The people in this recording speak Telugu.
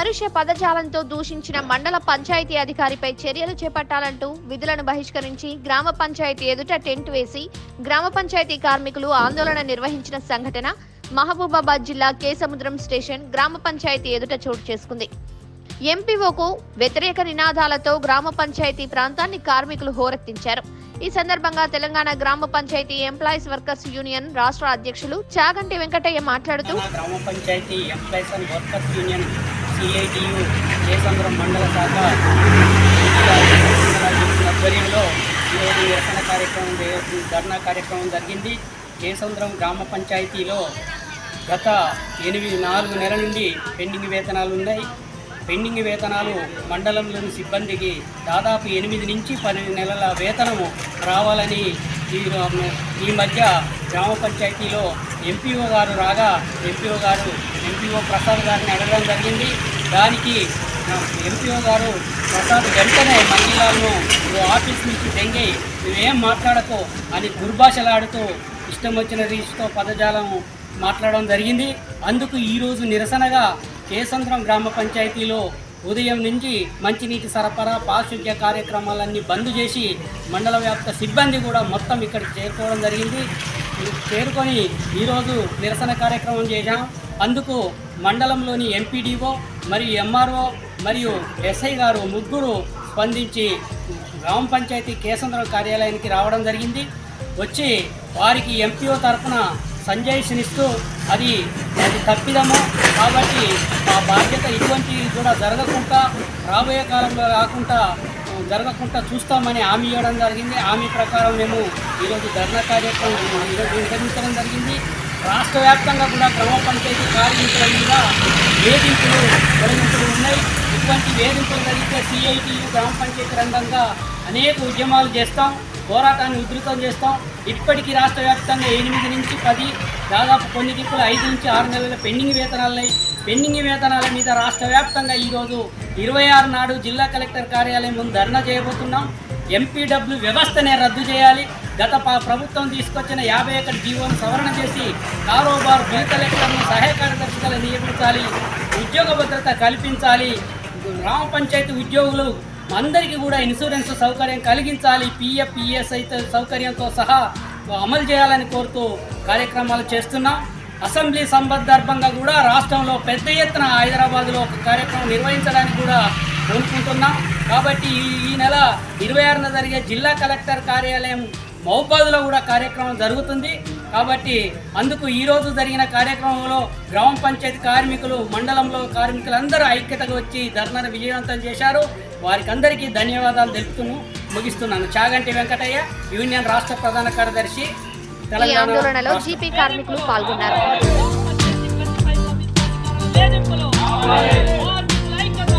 పరుష పదజాలంతో దూషించిన మండల పంచాయతీ అధికారిపై చర్యలు చేపట్టాలంటూ విధులను బహిష్కరించి గ్రామ పంచాయతీ ఎదుట టెంట్ వేసి గ్రామ పంచాయతీ కార్మికులు ఆందోళన నిర్వహించిన సంఘటన మహబూబాబాద్ జిల్లా కేసముద్రం స్టేషన్ గ్రామ పంచాయతీ ఎదుట చోటు చేసుకుంది. ఎంపీఓకు వ్యతిరేక నినాదాలతో గ్రామ పంచాయతీ ప్రాంతాన్ని కార్మికులు హోరెత్తించారు. ఈ సందర్భంగా తెలంగాణ గ్రామ పంచాయతీ ఎంప్లాయీస్ వర్కర్స్ యూనియన్ రాష్ట్ర అధ్యక్షులు చాగంటి వెంకటయ్య మాట్లాడుతూ గ్రామ panchayat employees and workers union CITU Kesamudram మండల శాఖ ఆధ్వర్యంలో ఈరోజు నిరసన కార్యక్రమం ధర్నా కార్యక్రమం జరిగింది. కేసముద్రం గ్రామ పంచాయతీలో గత 4 నెలల నుండి పెండింగ్ వేతనాలు ఉన్నాయి. పెండింగ్ వేతనాలు మండలంలోని సిబ్బందికి దాదాపు 8 నుంచి 10 నెలల వేతనము రావాలని ఈ మధ్య గ్రామ పంచాయతీలో ఎంపీఓ గారు రాగా ఎంపీఓ ప్రసాద్ గారిని అడగడం జరిగింది. దానికి ఎంపీఓ గారు ప్రసాద్ వెంటనే మండలాలను ఆఫీస్ నుంచి తెంగి నువ్వేం మాట్లాడకో అని దుర్భాషలాడుతూ ఇష్టం వచ్చిన రీతితో పదజాలం మాట్లాడడం జరిగింది. అందుకు ఈరోజు నిరసనగా కేసముద్రం గ్రామ పంచాయతీలో ఉదయం నుంచి మంచినీటి సరఫరా పారిశుద్ధ్య కార్యక్రమాలన్నీ బంద్ చేసి మండల వ్యాప్త సిబ్బంది కూడా మొత్తం ఇక్కడికి చేరుకోవడం జరిగింది. చేరుకొని ఈరోజు నిరసన కార్యక్రమం చేశాం. అందుకు మండలంలోని ఎంపీడీఓ మరియు ఎంఆర్ఓ మరియు ఎస్ఐ గారు ముగ్గురు స్పందించి గ్రామ పంచాయతీ కేసముద్రం కార్యాలయానికి రావడం జరిగింది. వచ్చి వారికి ఎంపీఓ తరఫున సంజాయిషినిస్తూ అది తప్పిదము కాబట్టి ఆ బాధ్యత ఇటువంటివి కూడా జరగకుండా రాబోయే కాలంలో జరగకుండా చూస్తామని హామీ ఇవ్వడం జరిగింది. హామీ ప్రకారం మేము ఈరోజు ధర్నా కార్యక్రమం నిర్వహించడం జరిగింది. రాష్ట్ర వ్యాప్తంగా కూడా గ్రామ పంచాయతీ కార్మికుల మీద వేధింపులు ఉన్నాయి. ఇటువంటి వేధింపులు జరిగితే CITU గ్రామ పంచాయతీ రంగంగా అనేక ఉద్యమాలు చేస్తాం, పోరాటాన్ని ఉధృతం చేస్తాం. ఇప్పటికీ రాష్ట్ర వ్యాప్తంగా 8 నుంచి 10 దాదాపు కొన్ని దిక్కులు 5 నుంచి 6 నెలల పెండింగ్ వేతనాలున్నాయి. పెండింగ్ వేతనాల మీద రాష్ట్ర వ్యాప్తంగా ఈరోజు 26 నాడు జిల్లా కలెక్టర్ కార్యాలయం ముందు ధర్నా చేయబోతున్నాం. MPW వ్యవస్థనే రద్దు చేయాలి. గత ప్రభుత్వం తీసుకొచ్చిన 51 జీవోను సవరణ చేసి కారోబార్ బిల్ కలెక్టర్ను సహాయ కార్యదర్శిగా నియమించాలి. ఉద్యోగ భద్రత కల్పించాలి. గ్రామ పంచాయతీ ఉద్యోగులు అందరికీ కూడా ఇన్సూరెన్స్ సౌకర్యం కలిగించాలి. PF ESI సౌకర్యంతో సహా అమలు చేయాలని కోరుతూ కార్యక్రమాలు చేస్తున్నాం. అసెంబ్లీ సందర్భంగా కూడా రాష్ట్రంలో పెద్ద ఎత్తున హైదరాబాద్లో ఒక కార్యక్రమం నిర్వహించడానికి కూడా కోరుకుంటున్నాం. కాబట్టి ఈ నెల 26న జరిగే జిల్లా కలెక్టర్ కార్యాలయం మహబూబాబాద్లో కూడా కార్యక్రమం జరుగుతుంది. కాబట్టి అందుకు ఈరోజు జరిగిన కార్యక్రమంలో గ్రామ పంచాయతీ కార్మికులు మండలంలో కార్మికులందరూ ఐక్యతగా వచ్చి ధర్నాను విజయవంతం చేశారు. వారికి అందరికీ ధన్యవాదాలు తెలుపుతూ ముగిస్తున్నాను. చాగంటి వెంకటయ్య, యూనియన్ రాష్ట్ర ప్రధాన కార్యదర్శి, ఈ ఆందోళనలో జీపీ కార్మికులు పాల్గొన్నారు. కార్మికుల ఐక్యత